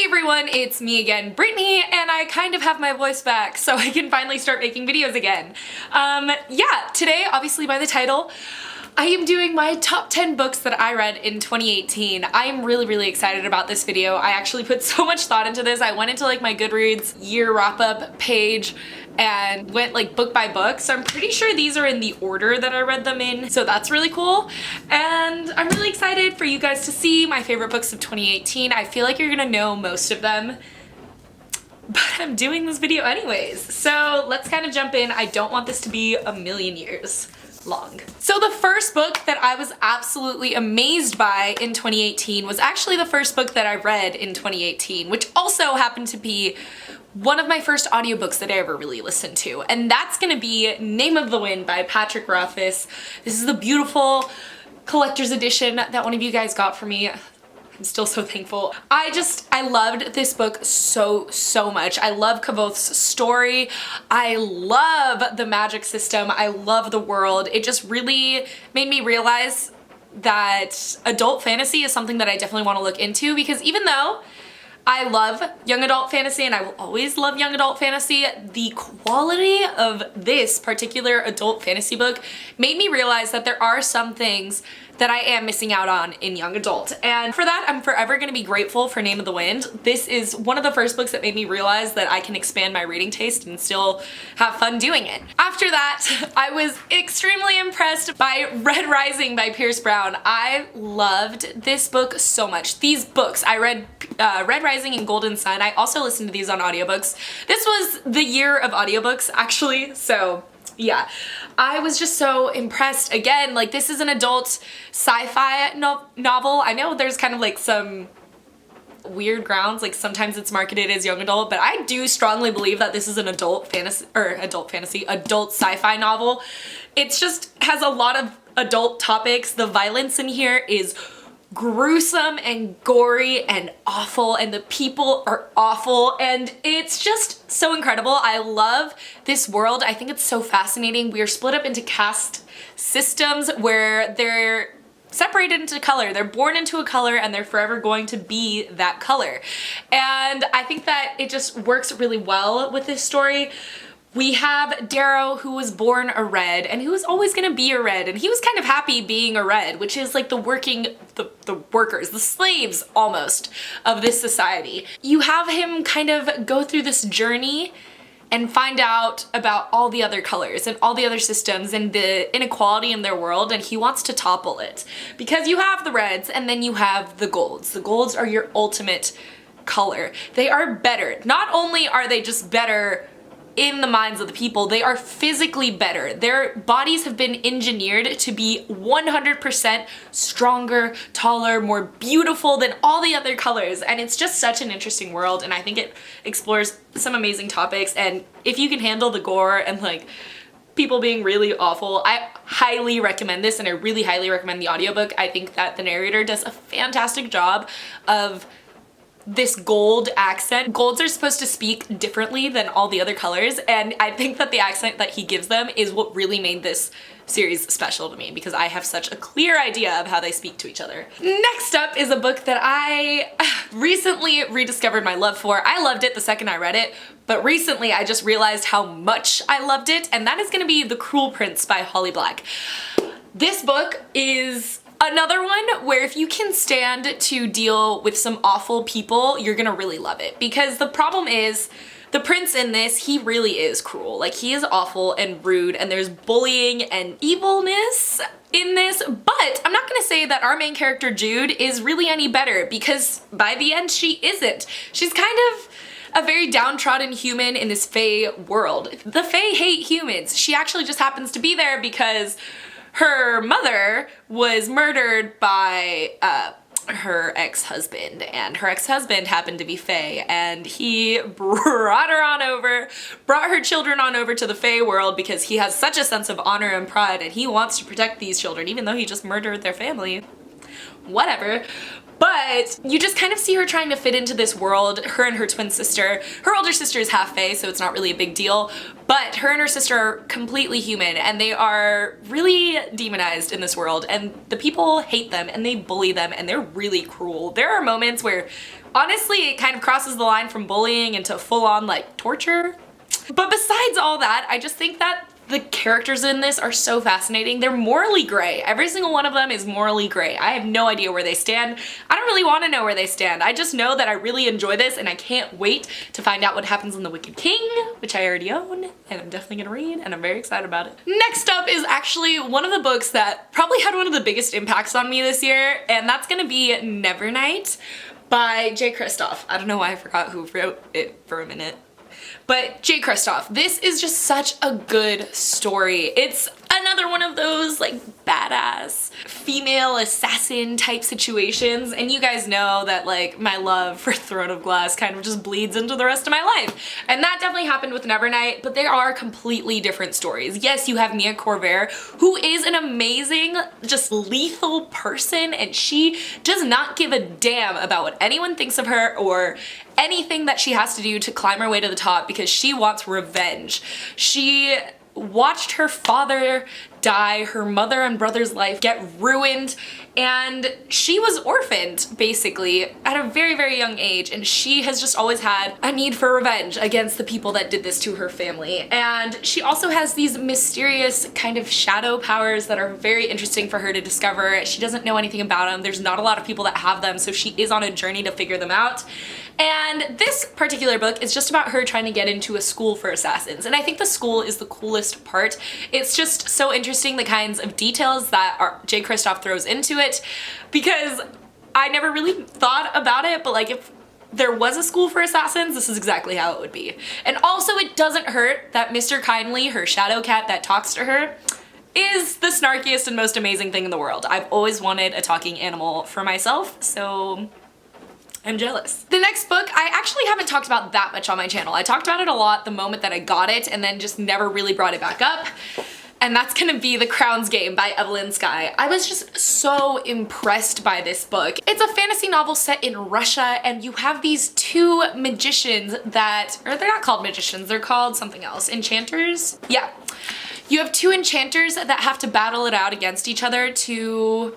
everyone, it's me again, Brittany, and I kind of have my voice back so I can finally start making videos again. Yeah, today, obviously by the title, I am doing my top 10 books that I read in 2018. I am really excited about this video. I actually put so much thought into this. I went into like my Goodreads year wrap-up page and went like book by book, so I'm pretty sure these are in the order that I read them in, so that's really cool. And I'm really excited for you guys to see my favorite books of 2018. I feel like you're gonna know most of them, but I'm doing this video anyways. So let's kind of jump in. I don't want this to be a million years long. So the first book that I was absolutely amazed by in 2018 was actually the first book that I read in 2018, which also happened to be one of my first audiobooks that I ever really listened to, and that's gonna be Name of the Wind by Patrick Rothfuss. This is the beautiful collector's edition that one of you guys got for me. I'm still so thankful. I loved this book so much. I love Kavoth's story. I love the magic system. I love the world. It just really made me realize that adult fantasy is something that I definitely want to look into, because even though I love young adult fantasy and I will always love young adult fantasy, the quality of this particular adult fantasy book made me realize that there are some things that I am missing out on in young adult. And for that, I'm forever gonna be grateful for Name of the Wind. This is one of the first books that made me realize that I can expand my reading taste and still have fun doing it. After that, I was extremely impressed by Red Rising by Pierce Brown. I loved this book so much. These books, I read Red Rising and Golden Sun. I also listened to these on audiobooks. This was the year of audiobooks, actually, so yeah, I was just so impressed. Again, like, this is an adult sci-fi novel. I know there's kind of like some weird grounds, like sometimes it's marketed as young adult, but I do strongly believe that this is an adult sci-fi novel. It's just has a lot of adult topics. The violence in here is gruesome and gory and awful, and the people are awful, and it's just so incredible. I love this world. I think it's so fascinating. We are split up into caste systems where they're separated into color. They're born into a color and they're forever going to be that color. And I think that it just works really well with this story. We have Darrow, who was born a red and who was always gonna be a red, and he was kind of happy being a red, which is like the workers, the slaves almost of this society. You have him kind of go through this journey and find out about all the other colors and all the other systems and the inequality in their world, and he wants to topple it. Because you have the reds and then you have the golds. The golds are your ultimate color. They are better. Not only are they just better in the minds of the people, they are physically better. Their bodies have been engineered to be 100% stronger, taller, more beautiful than all the other colors, and it's just such an interesting world, and I think it explores some amazing topics. And if you can handle the gore and like people being really awful, I highly recommend this, and I really highly recommend the audiobook. I think that the narrator does a fantastic job of this gold accent. Golds are supposed to speak differently than all the other colors, and I think that the accent that he gives them is what really made this series special to me, because I have such a clear idea of how they speak to each other. Next up is a book that I recently rediscovered my love for. I loved it the second I read it, but recently I just realized how much I loved it, and that is gonna be The Cruel Prince by Holly Black. This book is another one where if you can stand to deal with some awful people, you're gonna really love it. Because the problem is, the prince in this, he really is cruel. Like, he is awful and rude, and there's bullying and evilness in this, but I'm not gonna say that our main character, Jude, is really any better, because by the end, she isn't. She's kind of a very downtrodden human in this Fae world. The Fae hate humans. She actually just happens to be there because her mother was murdered by her ex-husband, and her ex-husband happened to be Fae, and he brought her children on over to the Fae world because he has such a sense of honor and pride, and he wants to protect these children even though he just murdered their family. Whatever. But you just kind of see her trying to fit into this world, her and her twin sister. Her older sister is half Fae, so it's not really a big deal, but her and her sister are completely human, and they are really demonized in this world, and the people hate them, and they bully them, and they're really cruel. There are moments where Honestly, it kind of crosses the line from bullying into full-on like torture. But besides all that, I just think that the characters in this are so fascinating. They're morally gray. Every single one of them is morally gray. I have no idea where they stand. I don't really want to know where they stand. I just know that I really enjoy this and I can't wait to find out what happens in The Wicked King, which I already own and I'm definitely gonna read and I'm very excited about it. Next up is actually one of the books that probably had one of the biggest impacts on me this year, and that's gonna be Nevernight by J. Kristoff. I don't know why I forgot who wrote it for a minute. But J. Kristoff, this is just such a good story. It's another one of those like badass female assassin type situations, and you guys know that like my love for Throne of Glass kind of just bleeds into the rest of my life. And that definitely happened with Nevernight, but they are completely different stories. Yes, you have Mia Corvair, who is an amazing, just lethal person, and she does not give a damn about what anyone thinks of her or anything that she has to do to climb her way to the top because she wants revenge. She watched her father die, her mother and brother's life get ruined, and she was orphaned basically at a very, very young age, and she has just always had a need for revenge against the people that did this to her family. And she also has these mysterious kind of shadow powers that are very interesting for her to discover. She doesn't know anything about them. There's not a lot of people that have them, so she is on a journey to figure them out. And this particular book is just about her trying to get into a school for assassins, and I think the school is the coolest part. It's just so interesting the kinds of details that J. Kristoff throws into it, because I never really thought about it, but like if there was a school for assassins, this is exactly how it would be. And also it doesn't hurt that Mr. Kindly, her shadow cat that talks to her, is the snarkiest and most amazing thing in the world. I've always wanted a talking animal for myself, so I'm jealous. The next book, I actually haven't talked about that much on my channel. I talked about it a lot the moment that I got it and then just never really brought it back up. And that's gonna be The Crown's Game by Evelyn Skye. I was just so impressed by this book. It's a fantasy novel set in Russia, and you have these two magicians that, or they're not called magicians, they're called something else. Enchanters? Yeah. You have two enchanters that have to battle it out against each other to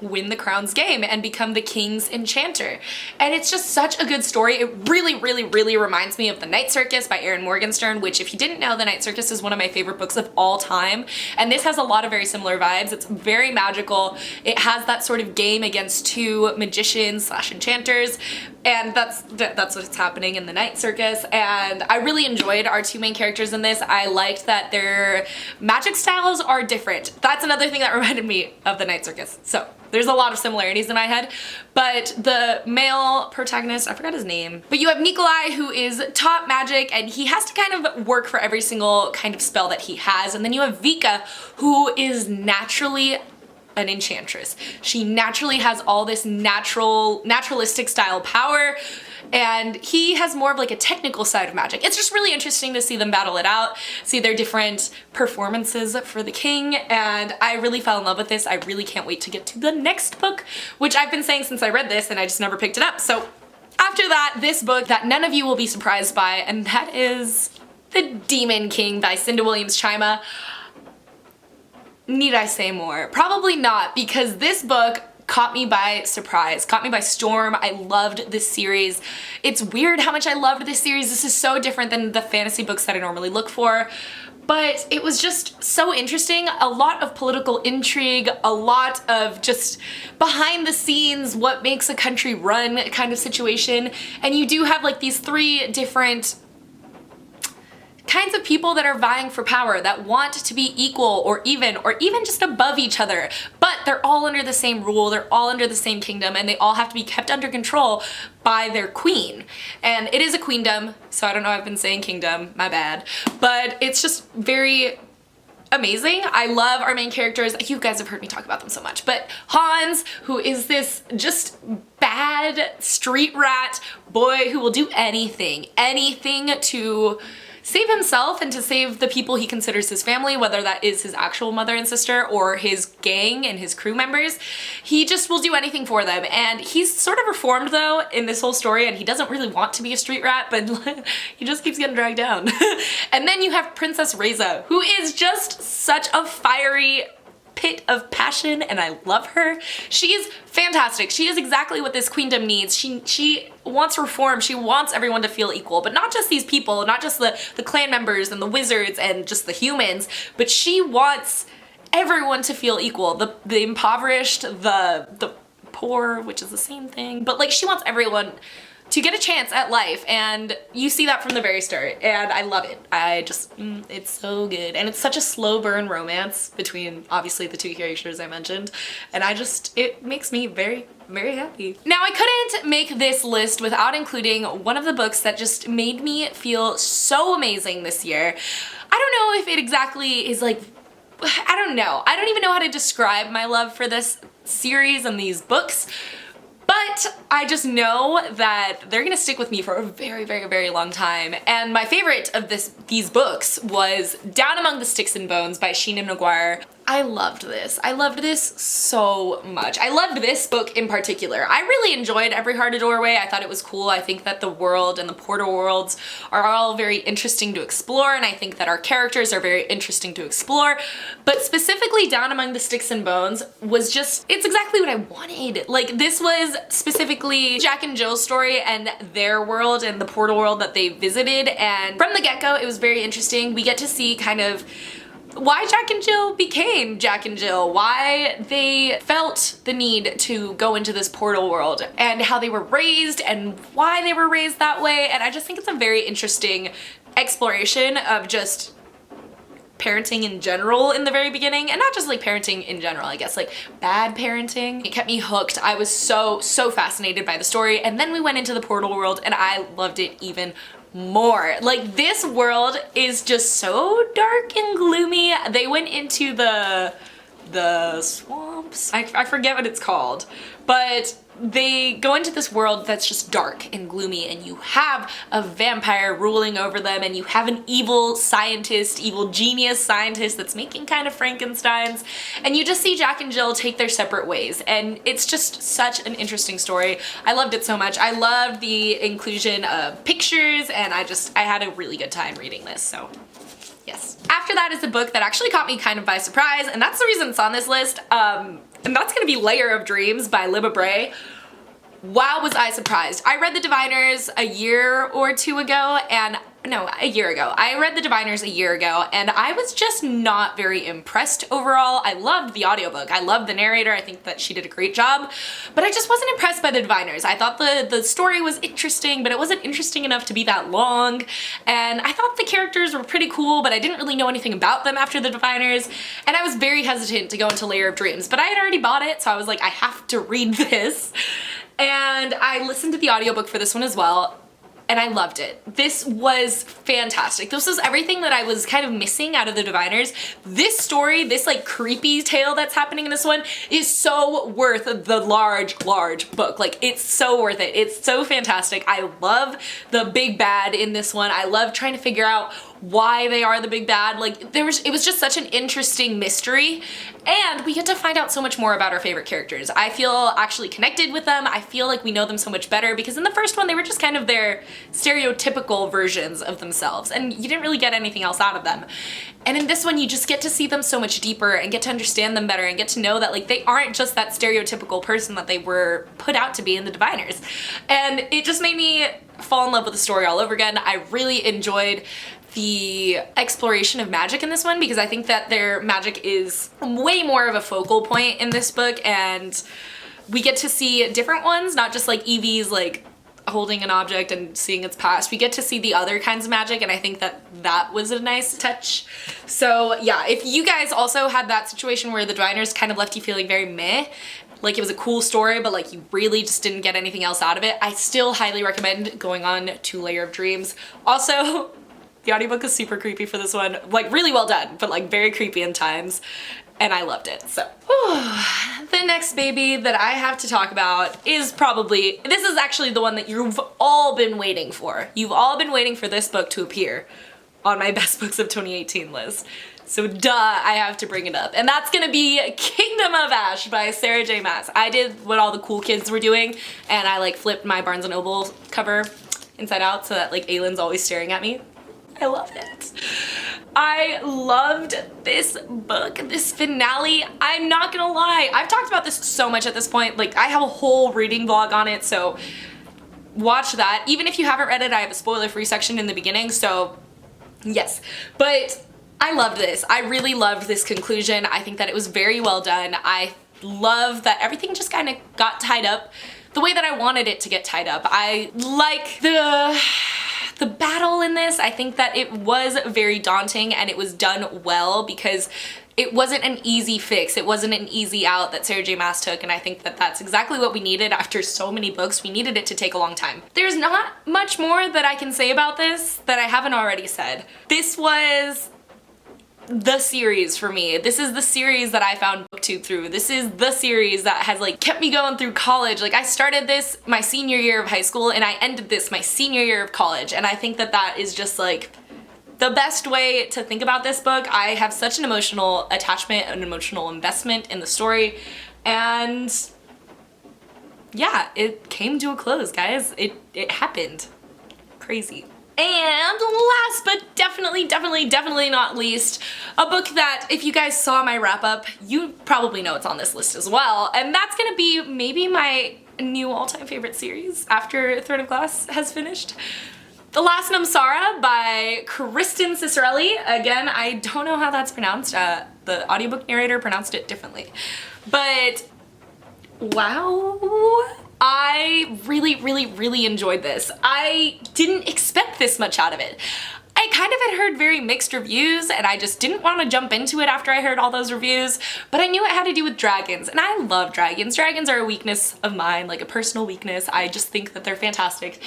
win the crown's game and become the king's enchanter. And it's just such a good story. It really, really, really reminds me of The Night Circus by Erin Morgenstern, which if you didn't know, The Night Circus is one of my favorite books of all time. And this has a lot of very similar vibes. It's very magical. It has that sort of game against two magicians slash enchanters. And that's what's happening in The Night Circus. And I really enjoyed our two main characters in this. I liked that their magic styles are different. That's another thing that reminded me of The Night Circus. So there's a lot of similarities in my head, but the male protagonist, I forgot his name, but you have Nikolai, who is top magic, and he has to kind of work for every single kind of spell that he has. And then you have Vika, who is naturally an enchantress. She naturally has all this naturalistic style power, and he has more of like a technical side of magic. It's just really interesting to see them battle it out, see their different performances for the king, and I really fell in love with this. I really can't wait to get to the next book, which I've been saying since I read this and I just never picked it up. So after that, this book that none of you will be surprised by, and that is The Demon King by Cinda Williams-Chima. Need I say more? Probably not, because this book caught me by surprise, caught me by storm. I loved this series. It's weird how much I loved this series. This is so different than the fantasy books that I normally look for, but it was just so interesting. A lot of political intrigue, a lot of just behind the scenes, what makes a country run kind of situation. And you do have like these three different kinds of people that are vying for power, that want to be equal or even just above each other, but they're all under the same rule, they're all under the same kingdom, and they all have to be kept under control by their queen. And it is a queendom, so I don't know, I've been saying kingdom, my bad, but it's just very amazing. I love our main characters. You guys have heard me talk about them so much, but Hans, who is this just bad street rat boy who will do anything to save himself and to save the people he considers his family, whether that is his actual mother and sister or his gang and his crew members. He just will do anything for them. And he's sort of reformed though in this whole story, and he doesn't really want to be a street rat, but he just keeps getting dragged down. And then you have Princess Reza, who is just such a fiery pit of passion and I love her. She is fantastic. She is exactly what this queendom needs. She wants reform. She wants everyone to feel equal, but not just these people, not just the clan members and the wizards and just the humans, but she wants everyone to feel equal. The impoverished, the poor, which is the same thing, but like she wants everyone to get a chance at life, and you see that from the very start, and I love it. I just, it's so good, and it's such a slow burn romance between obviously the two characters I mentioned, and it makes me very, very happy. Now, I couldn't make this list without including one of the books that just made me feel so amazing this year. I don't know if it exactly is like, I don't know. I don't even know how to describe my love for this series and these books, but I just know that they're gonna stick with me for a very, very, very long time. And my favorite of these books was Down Among the Sticks and Bones by Sheena Maguire. I loved this. I loved this so much. I loved this book in particular. I really enjoyed Every Heart a Doorway. I thought it was cool. I think that the world and the portal worlds are all very interesting to explore, and I think that our characters are very interesting to explore. But specifically Down Among the Sticks and Bones was just, it's exactly what I wanted. Like, this was specifically Jack and Jill's story and their world and the portal world that they visited, and from the get-go it was very interesting. We get to see kind of why Jack and Jill became Jack and Jill, why they felt the need to go into this portal world, and how they were raised and why they were raised that way. And I just think it's a very interesting exploration of just parenting in general in the very beginning, and not just like parenting in general, I guess like bad parenting. It kept me hooked. I was so fascinated by the story, and then we went into the portal world and I loved it even more. Like, this world is just so dark and gloomy. They went into the swamps. I forget what it's called, but they go into this world that's just dark and gloomy, and you have a vampire ruling over them, and you have an evil scientist, evil genius scientist that's making kind of Frankensteins, and you just see Jack and Jill take their separate ways, and it's just such an interesting story. I loved it so much. I loved the inclusion of pictures, and I had a really good time reading this, so yes. After that is a book that actually caught me kind of by surprise, and that's the reason it's on this list, and that's gonna be Layer of Dreams by Libba Bray. Wow, was I surprised. I read The Diviners a year or two ago, and no, a year ago. I read The Diviners a year ago, and I was just not very impressed overall. I loved the audiobook. I loved the narrator. I think that she did a great job, but I just wasn't impressed by The Diviners. I thought the story was interesting, but it wasn't interesting enough to be that long, and I thought the characters were pretty cool, but I didn't really know anything about them after The Diviners, and I was very hesitant to go into Layer of Dreams, but I had already bought it, so I was like, I have to read this. And I listened to the audiobook for this one as well, and I loved it. This was fantastic. This was everything that I was kind of missing out of The Diviners. This story, this like creepy tale that's happening in this one is so worth the large book. Like, it's so worth it. It's so fantastic. I love the big bad in this one. I love trying to figure out why they are the big bad. Like, it was just such an interesting mystery, and we get to find out so much more about our favorite characters. I feel actually connected with them. I feel like we know them so much better, because in the first one they were just kind of their stereotypical versions of themselves, and you didn't really get anything else out of them. And in this one you just get to see them so much deeper and get to understand them better and get to know that like they aren't just that stereotypical person that they were put out to be in The Diviners. And it just made me fall in love with the story all over again. I really enjoyed the exploration of magic in this one, because I think that their magic is way more of a focal point in this book, and we get to see different ones, not just like Evie's like holding an object and seeing its past. We get to see the other kinds of magic, and I think that that was a nice touch. So yeah, if you guys also had that situation where The Diviners kind of left you feeling very meh, like it was a cool story but like you really just didn't get anything else out of it, I still highly recommend going on to Layer of Dreams. Also, the audiobook is super creepy for this one. Like, really well done, but like very creepy in times, and I loved it, so. The next baby that I have to talk about is probably, this is actually the one that you've all been waiting for. You've all been waiting for this book to appear on my best books of 2018 list. So duh, I have to bring it up. And that's gonna be Kingdom of Ash by Sarah J Maas. I did what all the cool kids were doing, and I like flipped my Barnes & Noble cover inside out so that like Aylin's always staring at me. I love it. I loved this book, this finale. I'm not gonna lie, I've talked about this so much at this point. Like, I have a whole reading vlog on it, so watch that. Even if you haven't read it, I have a spoiler-free section in the beginning, so yes. But I loved this. I really loved this conclusion. I think that it was very well done. I love that everything just kind of got tied up the way that I wanted it to get tied up. I like the battle in this. I think that it was very daunting and it was done well because it wasn't an easy fix. It wasn't an easy out that Sarah J Maas took, and I think that that's exactly what we needed after so many books. We needed it to take a long time. There's not much more that I can say about this that I haven't already said. This was the series for me. This is the series that I found booktube through. This is the series that has like kept me going through college. Like, I started this my senior year of high school and I ended this my senior year of college, and I think that that is just like the best way to think about this book. I have such an emotional attachment, an emotional investment in the story, and yeah, it came to a close, guys. It happened. Crazy. And last but definitely not least, a book that if you guys saw my wrap up, you probably know it's on this list as well, and that's gonna be maybe my new all-time favorite series after Throne of Glass has finished. The Last Namsara by Kristen Cicerelli. Again, I don't know how that's pronounced. The audiobook narrator pronounced it differently. But wow, I really enjoyed this. I didn't expect this much out of it. I kind of had heard very mixed reviews and I just didn't want to jump into it after I heard all those reviews, but I knew it had to do with dragons, and I love dragons. Dragons are a weakness of mine, like a personal weakness. I just think that they're fantastic.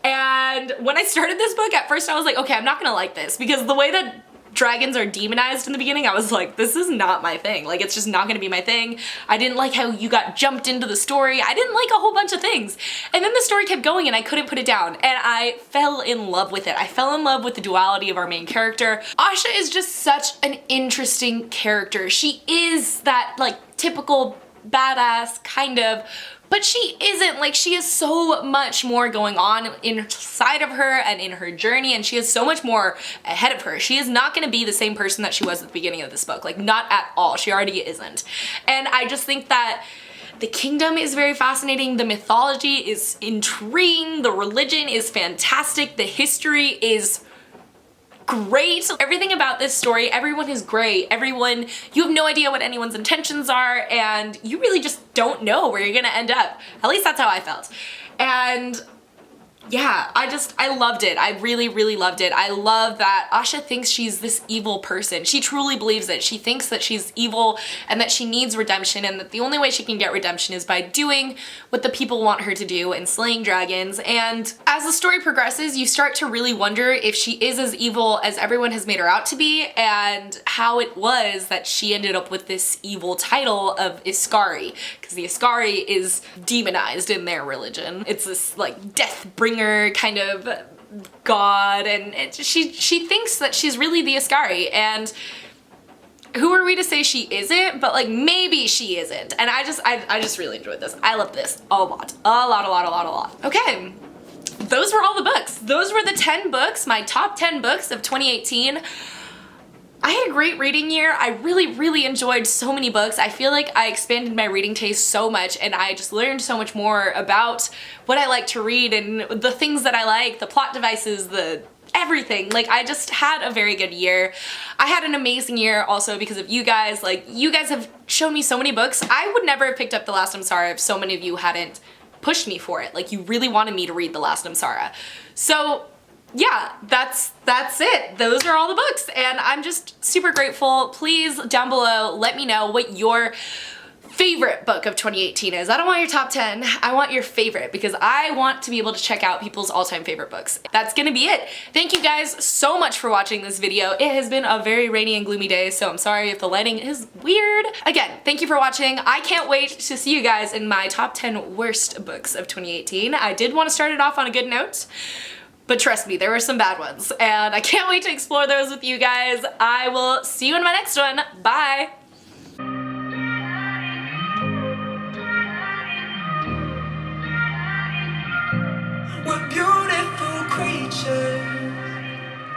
And when I started this book, at first I was like, okay, I'm not gonna like this, because the way that dragons are demonized in the beginning, I was like, this is not my thing. Like, it's just not gonna be my thing. I didn't like how you got jumped into the story. I didn't like a whole bunch of things. And then the story kept going and I couldn't put it down. And I fell in love with it. I fell in love with the duality of our main character. Asha is just such an interesting character. She is that like typical badass kind of, but she isn't. Like, she has so much more going on inside of her and in her journey, and she has so much more ahead of her. She is not gonna be the same person that she was at the beginning of this book. Like, not at all. She already isn't. And I just think that the kingdom is very fascinating, the mythology is intriguing, the religion is fantastic, the history is great. Everything about this story, everyone is great. Everyone, you have no idea what anyone's intentions are, and you really just don't know where you're gonna end up. At least that's how I felt. And yeah, I loved it. I really loved it. I love that Asha thinks she's this evil person. She truly believes it. She thinks that she's evil and that she needs redemption, and that the only way she can get redemption is by doing what the people want her to do and slaying dragons. And as the story progresses, you start to really wonder if she is as evil as everyone has made her out to be, and how it was that she ended up with this evil title of Iskari, because the Iskari is demonized in their religion. It's this like death bringer kind of god, and she thinks that she's really the Iskari, and who are we to say she isn't? But like, maybe she isn't. And I just really enjoyed this. I loved this a lot. A lot. Okay, those were all the books. Those were the 10 books, my top 10 books of 2018. I had a great reading year. I really enjoyed so many books. I feel like I expanded my reading taste so much, and I just learned so much more about what I like to read and the things that I like, the plot devices, the everything. Like, I just had a very good year. I had an amazing year also because of you guys. Like, you guys have shown me so many books. I would never have picked up The Last Namsara if so many of you hadn't pushed me for it. Like, you really wanted me to read The Last Namsara. So yeah, that's it. Those are all the books, and I'm just super grateful. Please, down below, let me know what your favorite book of 2018 is. I don't want your top 10, I want your favorite, because I want to be able to check out people's all-time favorite books. That's gonna be it. Thank you guys so much for watching this video. It has been a very rainy and gloomy day, so I'm sorry if the lighting is weird. Again, thank you for watching. I can't wait to see you guys in my top 10 worst books of 2018. I did want to start it off on a good note, but trust me, there were some bad ones, and I can't wait to explore those with you guys. I will see you in my next one. Bye!